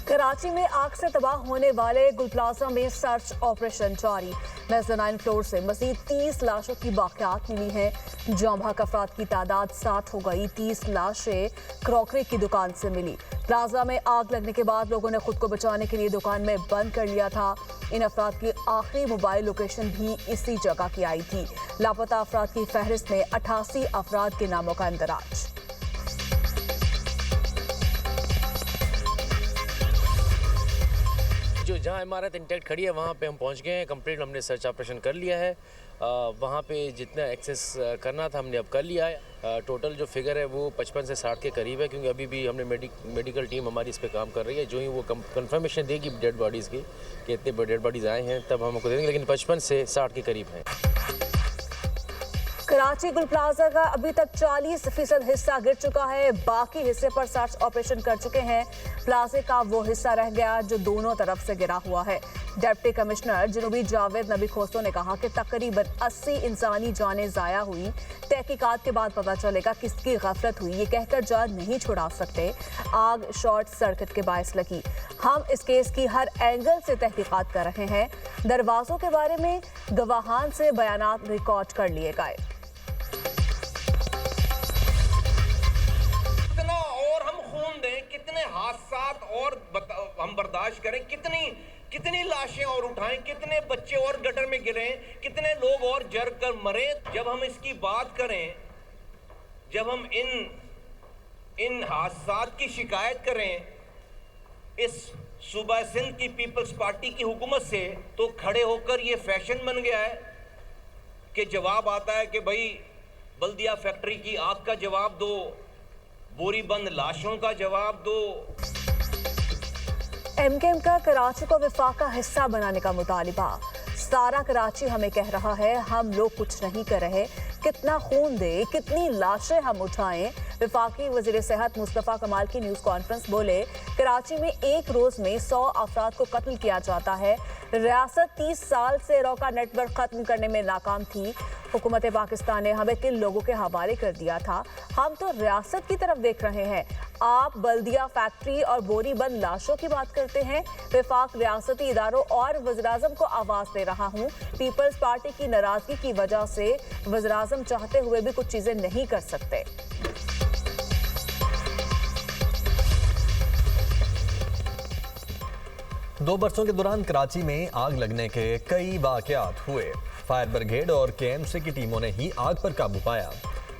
कराची में आग से तबाह होने वाले गुल प्लाजा में सर्च ऑपरेशन जारी। मेज़ानाइन फ्लोर से मजीद 30 लाशों की बाकियात मिली हैं। जाम बहक अफराद की तादाद 60 हो गई। 30 लाशें क्रॉकरी की दुकान से मिली। प्लाजा में आग लगने के बाद लोगों ने खुद को बचाने के लिए दुकान में बंद कर लिया था। इन अफराद की आखिरी मोबाइल लोकेशन भी इसी जगह की आई थी। लापता अफराद की फहरिस्त में 88 अफराद के नामों का इंदराज। जो जहाँ इमारत इंटैक्ट खड़ी है वहाँ पे हम पहुँच गए हैं। कंप्लीट हमने सर्च ऑपरेशन कर लिया है। वहाँ पे जितना एक्सेस करना था हमने अब कर लिया है। टोटल जो फिगर है वो 55 से 60 के करीब है, क्योंकि अभी भी हमने मेडिकल टीम हमारी इस पे काम कर रही है। जो ही वो कंफर्मेशन देगी डेड बॉडीज़ की कि इतने डेड बॉडीज़ आए हैं तब हम हमको देंगे, लेकिन 55 से 60 के करीब हैं। कराची गुल प्लाजा का अभी तक 40% हिस्सा गिर चुका है। बाकी हिस्से पर सर्च ऑपरेशन कर चुके हैं। प्लाजे का वो हिस्सा रह गया जो दोनों तरफ से गिरा हुआ है। डिप्टी कमिश्नर जनूबी जावेद नबी खोस्तो ने कहा कि तकरीबन 80 इंसानी जानें ज़ाया हुई। तहकीकात के बाद पता चलेगा किसकी गफलत हुई। ये कहकर जान नहीं छुड़ा सकते। आग शॉर्ट सर्किट के बायस लगी। हम इस केस की हर एंगल से तहकीकात कर रहे हैं। दरवाजों के बारे में गवाहान से बयानात रिकॉर्ड कर लिए गए। कितने हादसात और हम बर्दाश्त करें, कितनी लाशें और उठाएं, कितने बच्चे और गटर में गिरें, कितने लोग और जर कर मरे। जब हम इसकी बात करें, जब हम इन हादसात की शिकायत करें इस सूबा सिंध की पीपल्स पार्टी की हुकूमत से, तो खड़े होकर ये फैशन बन गया है कि जवाब आता है कि भाई बल्दिया फैक्ट्री की आग का जवाब दो, बोरी बंद लाशों का जवाब दो। एमकेएम का कराची को विफाक का हिस्सा बनाने का मुतालिबा। सारा कराची हमें कह रहा है हम लोग कुछ नहीं कर रहे। कितना खून दे, कितनी लाशें हम उठाएं। विफाकी वजीर सेहत मुस्तफ़ा कमाल की न्यूज़ कॉन्फ्रेंस बोले, कराची में एक रोज़ में 100 अफराद को कत्ल किया जाता है। रियासत 30 साल से रॉका नेटवर्क ख़त्म करने में नाकाम थी। हुकूमत पाकिस्तान ने हमें किन लोगों के हवाले कर दिया था। हम तो रियासत की तरफ देख रहे हैं। आप बल्दिया फैक्ट्री और बोरी बंद लाशों की बात करते हैं। विफाक रियासती इदारों और वज़ीर-ए-आज़म को आवाज़ दे रहा हूँ। पीपल्स पार्टी की नाराज़गी की वजह से वज़ीर-ए-आज़म चाहते हुए भी कुछ चीज़ें नहीं कर सकते। दो बरसों के दौरान कराची में आग लगने के कई वाक़यात हुए। फायर ब्रिगेड और केएमसी की टीमों ने ही आग पर काबू पाया।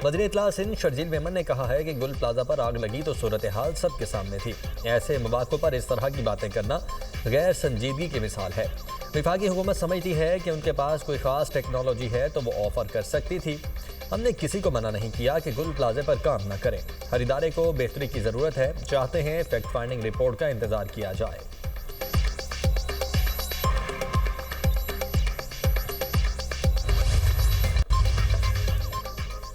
वज़ीर इत्तला सिंध शर्जील मेमन ने कहा है कि गुल प्लाजा पर आग लगी तो सूरत हाल सबके सामने थी। ऐसे मौक़ों पर इस तरह की बातें करना गैर संजीदगी की मिसाल है। विफाकी हुकूमत समझती है कि उनके पास कोई ख़ास टेक्नोलॉजी है तो वो ऑफ़र कर सकती थी। हमने किसी को मना नहीं किया कि गुल प्लाजे पर काम न करें। हर इदारे को बेहतरी की ज़रूरत है। चाहते हैं फैक्ट फाइंडिंग रिपोर्ट का इंतज़ार किया जाए।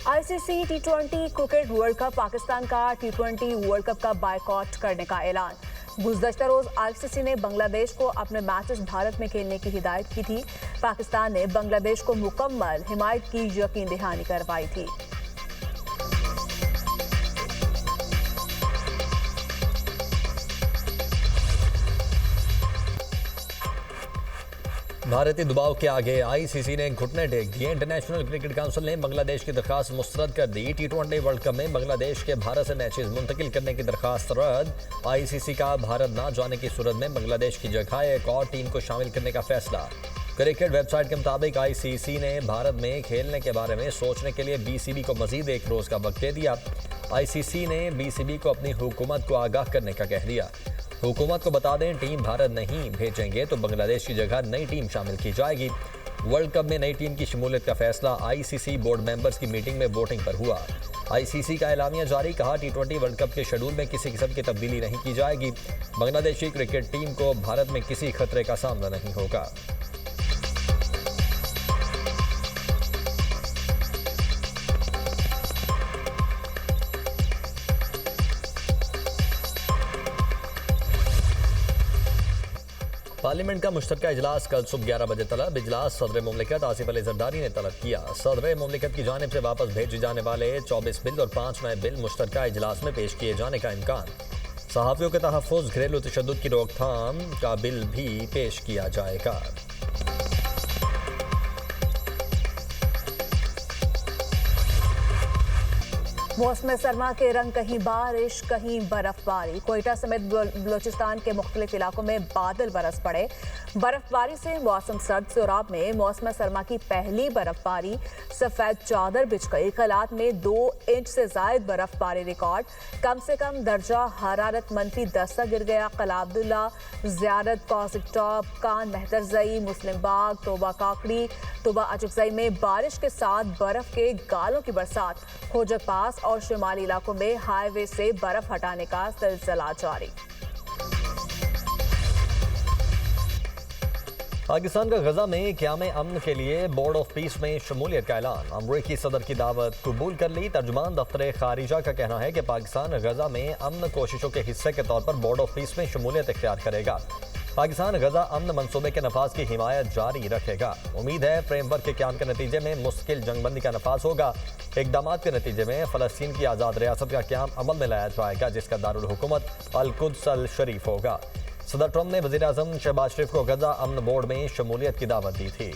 ICC T20 cricket world cup Pakistan का T20 वर्ल्ड कप का बायकॉट करने का ऐलान। गुज़श्ता रोज़ आईसीसी ने बांग्लादेश को अपने मैचेस भारत में खेलने की हिदायत की थी। पाकिस्तान ने बांग्लादेश को मुकम्मल हिमायत की यकीन दहानी करवाई थी। भारतीय दबाव के आगे आईसीसी ने घुटने टेक दिए। इंटरनेशनल क्रिकेट काउंसिल ने बांग्लादेश की दरखास्त मुस्तरद कर दी। T20 वर्ल्ड कप में बांग्लादेश के भारत से मैचेस मुंतकिल करने की दरखास्त रद्द। आईसीसी का भारत न जाने की सूरत में बांग्लादेश की जगह एक और टीम को शामिल करने का फैसला। क्रिकेट वेबसाइट के मुताबिक आईसीसी ने भारत में खेलने के बारे में सोचने के लिए बीसीबी को मजीद एक रोज़ का वक्त दे दिया। आईसीसी ने बीसीबी को अपनी हुकूमत को आगाह करने का कह दिया। हुकूमत को बता दें टीम भारत नहीं भेजेंगे तो बांग्लादेश की जगह नई टीम शामिल की जाएगी। वर्ल्ड कप में नई टीम की शमूलियत का फैसला आईसीसी बोर्ड मेंबर्स की मीटिंग में वोटिंग पर हुआ। आईसीसी का एलामिया जारी, कहा T20 वर्ल्ड कप के शेड्यूल में किसी किस्म की तब्दीली नहीं की जाएगी। बांग्लादेशी क्रिकेट टीम को भारत में किसी खतरे का सामना नहीं होगा। पार्लियामेंट का मुश्तरका इजलास कल सुबह 11 बजे तलब। इजलास सदर मुमलिकत आसिफ अली जरदारी ने तलब किया। सदर मुमलिकत की जानिब से वापस भेजे जाने वाले 24 बिल और 5 नए बिल मुश्तरका इजलास में पेश किए जाने का इम्कान। सहाफ़ियों के तहफ़्फ़ुज़, घरेलू तशद्दुद की रोकथाम का बिल भी पेश किया जाएगा। मौसम सरमा के रंग, कहीं बारिश कहीं बर्फबारी। कोयटा समेत बलोचिस्तान के मुख्तलिफ इलाकों में बादल बरस पड़े। बर्फबारी से मौसम सर्द। सोराब में मौसम सरमा की पहली बर्फबारी सफ़ेद चादर बिछ गई। कलात में 2 इंच से जायद बर्फबारी रिकॉर्ड। कम से कम दर्जा हरारत -10 तक गिर गया। कला अब्दुल्ला, ज़ियारत, कौसिक टॉप, कान मेहतरजई, मुस्लिम बाग, तोबा काकड़ी, तोबा अचकजई में बारिश के साथ बर्फ के गालों की बरसात। खोजक पास और शुमाली इलाकों में हाईवे से बर्फ हटाने का सिलसिला जारी। पाकिस्तान का गजा में क़याम अमन के लिए बोर्ड ऑफ पीस में शमूलियत का ऐलान। अमरीकी सदर की दावत कबूल कर ली। तर्जुमान दफ्तर खारिजा का कहना है कि पाकिस्तान गजा में अमन कोशिशों के हिस्से के तौर पर बोर्ड ऑफ पीस में शमूलियत इख्तियार करेगा। पाकिस्तान गजा अमन मनसूबे के नफाज की हिमायत जारी रखेगा। उम्मीद है फ्रेमवर्क के क़याम के नतीजे में मुस्तकिल जंगबंदी का नफाज होगा। इक़दामात के नतीजे में फ़लस्तीन की आज़ाद रियासत का क़याम अमल में लाया जाएगा, जिसका दारुल हुकूमत अल-कुद्स अल-शरीफ होगा। सदर ट्रंप ने वज़ीर आज़म शहबाज शरीफ को गजा अमन बोर्ड में शमूलियत की दावत दी थी।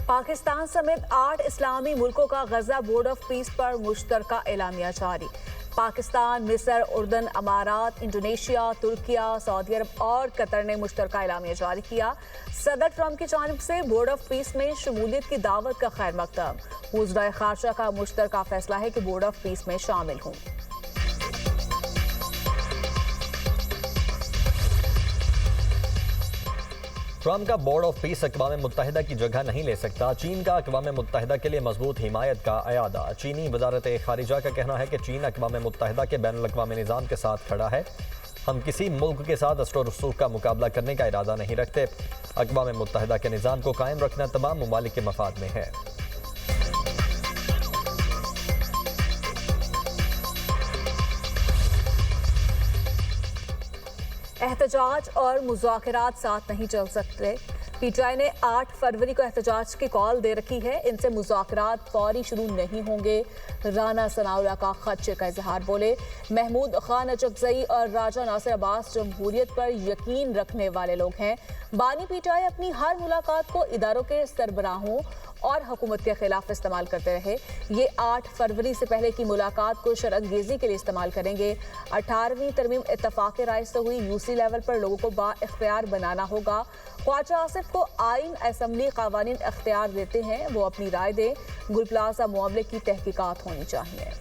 पाकिस्तान समेत 8 इस्लामी मुल्कों का गजा बोर्ड ऑफ पीस पर मुश्तरका एलामिया जारी। पाकिस्तान, मिस्र, उर्दन, अमारात, इंडोनेशिया, तुर्किया, सऊदी अरब और कतर ने मुश्तरका एलामिया जारी किया। सदर ट्रंप की जानिब से बोर्ड ऑफ पीस में शमूलियत की दावत का खैर मकदम। वज़ीर ख़ारजा का मुश्तरका फैसला है कि बोर्ड ऑफ पीस में शामिल हों। ट्रंप का बोर्ड ऑफ पीस अक़वाम मुत्तहिदा की जगह नहीं ले सकता। चीन का अक़वाम मुत्तहिदा के लिए मजबूत हिमायत का अयादा। चीनी वज़ारत ख़ारिजा का कहना है कि चीन अक़वाम मुत्तहिदा के बैनुल-अक़वामी निज़ाम के साथ खड़ा है। हम किसी मुल्क के साथ अस्र रसूख का मुकाबला करने का इरादा नहीं रखते। अक़वाम मुत्तहिदा के निज़ाम को कायम रखना तमाम ममालिक के मफाद में है। एहतजाज और मुज़ाकरात साथ नहीं चल सकते। पीटीआई ने 8 फरवरी को एहतजाज की कॉल दे रखी है। इनसे मुज़ाकरात फौरी शुरू नहीं होंगे। राना सनाउल्लाह का खदशे का इजहार। बोले, महमूद खान अचकजई और राजा नासिर अब्बास जमहूरियत पर यकीन रखने वाले लोग हैं। बानी पीटीआई अपनी हर मुलाकात को इदारों के सरबराहों और हुकूमत के खिलाफ इस्तेमाल करते रहे। ये 8 फरवरी से पहले की मुलाकात को शरअंगेज़ी के लिए इस्तेमाल करेंगे। 18वीं तरमीम इत्तफाक़ राय से हुई। यूसी लेवल पर लोगों को बाइख्तियार बनाना होगा। ख्वाजा आसिफ को आइन असम्बली कावानीन इख्तियार देते हैं, वो अपनी राय दें। गुल प्लाजा मामले की तहकीकात होनी चाहिए।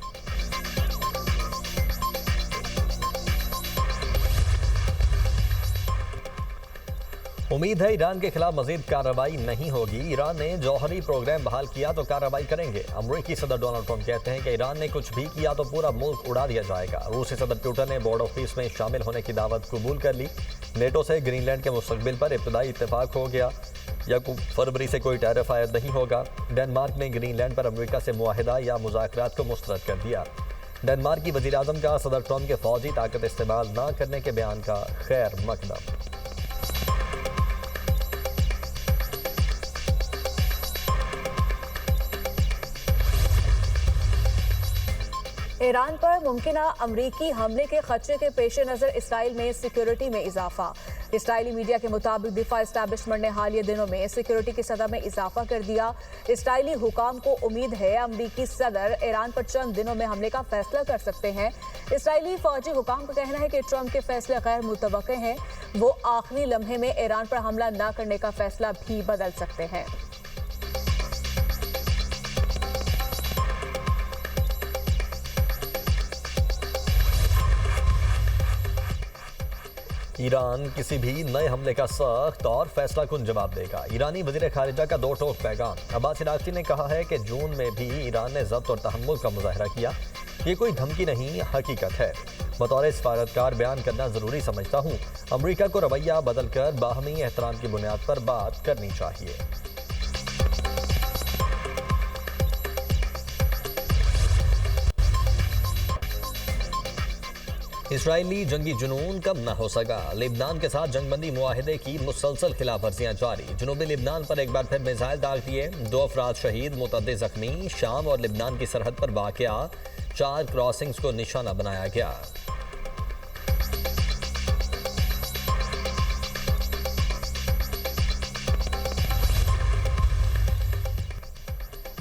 उम्मीद है ईरान के खिलाफ मजीद कार्रवाई नहीं होगी। ईरान ने जौहरी प्रोग्राम बहाल किया तो कार्रवाई करेंगे। अमरीकी सदर डोनाल्ड ट्रंप कहते हैं कि ईरान ने कुछ भी किया तो पूरा मुल्क उड़ा दिया जाएगा। रूसी सदर पुतिन ने बोर्ड ऑफ पीस में शामिल होने की दावत कबूल कर ली। नेटो से ग्रीनलैंड के मुस्तकबिल पर इब्तदाई इत्तेफाक हो गया। या फरवरी से कोई टैरिफ आयद नहीं होगा। डेनमार्क ने ग्रीनलैंड पर अमरीका से मुआहिदा या मुज़ाकरात को मुस्तरद कर दिया। डेनमार्क की वज़ीर आज़म का सदर ट्रंप के फौजी ताकत इस्तेमाल न करने के बयान का खैर मकदम। ईरान पर मुमकिन अमरीकी हमले के खदशे के पेश नज़र इसराइल में सिक्योरिटी में इजाफा। इसराइली मीडिया के मुताबिक दिफा इस्टेब्लिशमेंट ने हालिया दिनों में सिक्योरिटी की सतह में इजाफा कर दिया। इसराइली हुकाम को उम्मीद है अमरीकी सदर ईरान पर चंद दिनों में हमले का फैसला कर सकते हैं। इसराइली फौजी हुकाम का कहना है कि ट्रंप के फैसले गैर मुतवक्के हैं। वो आखिरी लम्हे में ईरान पर हमला न करने का फैसला भी बदल सकते हैं। ईरान किसी भी नए हमले का सख्त और फैसला कुन जवाब देगा। ईरानी वज़ीर ख़ारिजा का 2 टोक पैगाम। अब्बास इराक़ची ने कहा है कि जून में भी ईरान ने ज़ब्त और तहम्मुल का मुज़ाहरा किया। ये कोई धमकी नहीं, हकीकत है। बतौर सफारतकार बयान करना ज़रूरी समझता हूँ। अमरीका को रवैया बदल कर बाहमी एहतराम की बुनियाद पर बात करनी चाहिए। इसराइली जंगी जुनून कम न हो सका। लेबनान के साथ जंगबंदी मुआहिदे की मुसलसल खिलाफ वर्जियां जारी। जनूबी लेबनान पर एक बार फिर मिसाइल दाग दिए, 2 अफराद शहीद, मुतअद्दिद जख्मी। शाम और लेबनान की सरहद पर वाक़या 4 क्रॉसिंग्स को निशाना बनाया गया।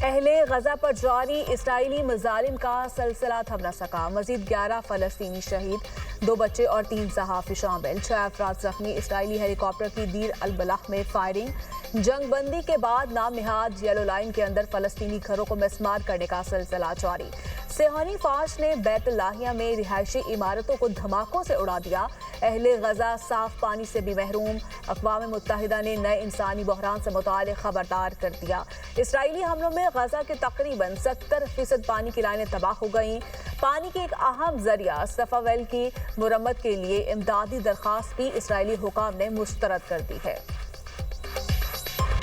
अहले गजा पर जारी इसराइली मजालिम का सिलसिला थम न सका। मजीद 11 फलस्तीनी शहीद, 2 बच्चे और 3 सहाफ़ी शामिल, 6 अफराद जख्मी। इसराइली हेलीकॉप्टर की दीर अल बलाह में फायरिंग। जंगबंदी के बाद नाम निहाद येलो लाइन के अंदर फलस्तीनी घरों को मिसमार करने का सिलसिला जारी। सेहानी फाश ने बैतुल्लाहिया में रिहायशी इमारतों को धमाकों से उड़ा दिया। अहले गजा साफ पानी से भी महरूम। अक़वाम मुत्तहिदा ने नए इंसानी बहरान से मुताल्लिक़ खबरदार कर दिया। इसराइली हमलों में गजा के तकरीबन 70% पानी की लाइनें तबाह हो गईं। पानी की एक अहम जरिया सफ़ावेल की मुरम्मत के लिए इमदादी दरख्वास्त भी इसराइली हुकाम ने मुस्तरद कर दी है।